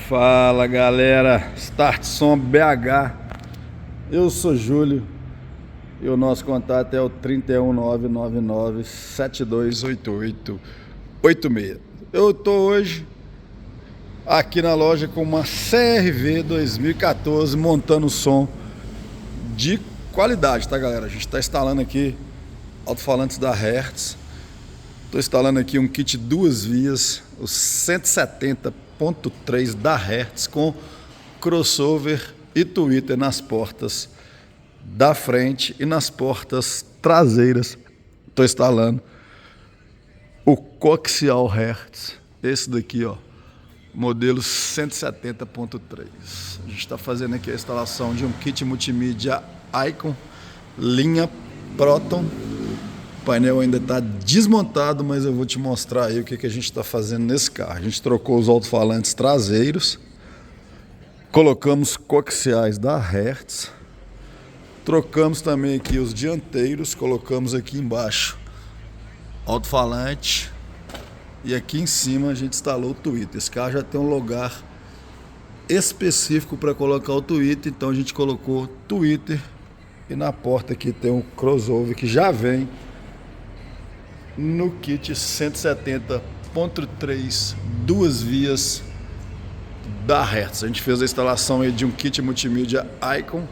Fala galera, Start Som BH, eu sou Júlio e o nosso contato é o 31999728886. Eu tô hoje aqui na loja com uma CR-V 2014 montando som de qualidade, tá galera? A gente está instalando aqui alto-falantes da Hertz. Estou instalando aqui um kit duas vias, o 170.3 da Hertz com crossover e tweeter nas portas da frente e nas portas traseiras. Estou instalando o coaxial Hertz, esse daqui ó, modelo 170.3. A gente está fazendo aqui a instalação de um kit multimídia Icon, linha Proton. O painel ainda está desmontado, mas eu vou te mostrar aí o que a gente está fazendo nesse carro. A gente trocou os alto-falantes traseiros, colocamos coaxiais da Hertz, trocamos também aqui os dianteiros, colocamos aqui embaixo alto-falante e aqui em cima a gente instalou o tweeter. Esse carro já tem um lugar específico para colocar o tweeter, então a gente colocou tweeter e na porta aqui tem um crossover que já vem no kit 170.3 duas vias da Hertz. A gente fez a instalação aí de um kit multimídia Icon,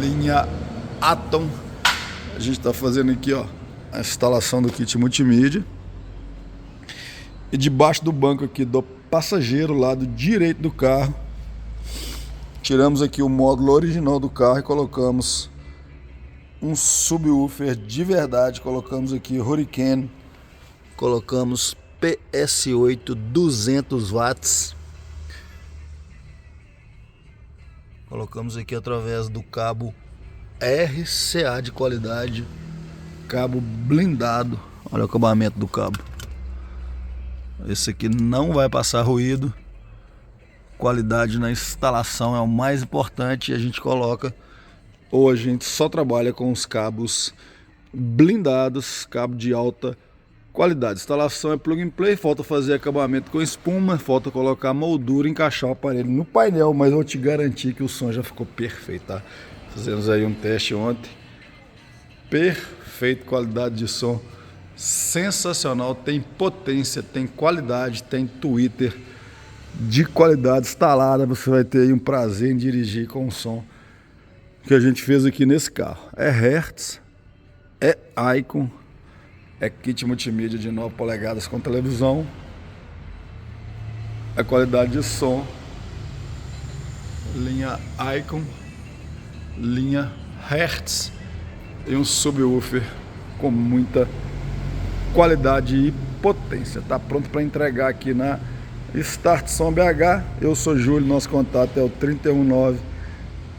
linha Atom. A gente está fazendo aqui ó, a instalação do kit multimídia. E debaixo do banco aqui do passageiro, lado direito do carro, tiramos aqui o módulo original do carro e colocamos um subwoofer de verdade. Colocamos aqui Hurricane, colocamos PS8 200 watts. Colocamos aqui através do cabo RCA de qualidade, cabo blindado. Olha o acabamento do cabo. Esse aqui não vai passar ruído. Qualidade na instalação é o mais importante. A gente coloca, ou a gente só trabalha com os cabos blindados, cabo de alta qualidade. A instalação é plug and play, falta fazer acabamento com espuma, falta colocar moldura e encaixar o aparelho no painel, mas eu vou te garantir que o som já ficou perfeito, tá? Fizemos aí um teste ontem, perfeito, qualidade de som sensacional, tem potência, tem qualidade, tem tweeter de qualidade instalada. Você vai ter aí um prazer em dirigir com o som que a gente fez aqui nesse carro. É Hertz, é Icon, é kit multimídia de 9 polegadas com televisão, é qualidade de som, linha Icon, linha Hertz e um subwoofer com muita qualidade e potência. Tá pronto para entregar aqui na Start Som BH. Eu sou Júlio, nosso contato é o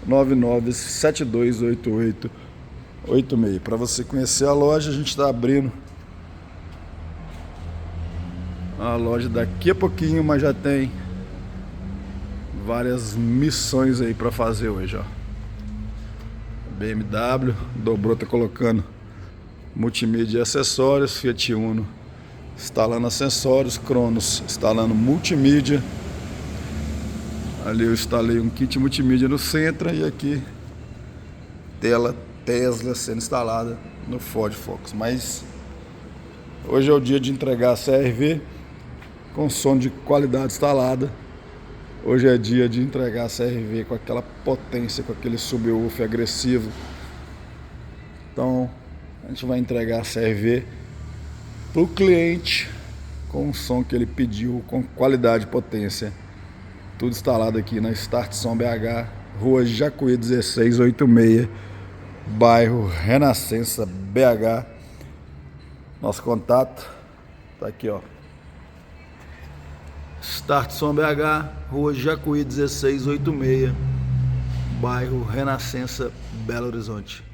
31999728886. Para você conhecer a loja, a gente está abrindo a loja daqui a pouquinho, mas já tem várias missões aí para fazer hoje, ó. BMW dobrou, tá colocando multimídia e acessórios, Fiat Uno instalando acessórios, Cronos instalando multimídia. Ali eu instalei um kit multimídia no Sentra e aqui tela Tesla sendo instalada no Ford Focus. Mas hoje é o dia de entregar a CR-V com som de qualidade instalada. Hoje é dia de entregar a CR-V com aquela potência, com aquele subwoofer agressivo. Então a gente vai entregar a CR-V para o cliente com o som que ele pediu, com qualidade e potência. Tudo instalado aqui na Start Som BH, Rua Jacuí 1686, bairro Renascença, BH. Nosso contato tá aqui, ó. Start Som BH, Rua Jacuí 1686, bairro Renascença, Belo Horizonte.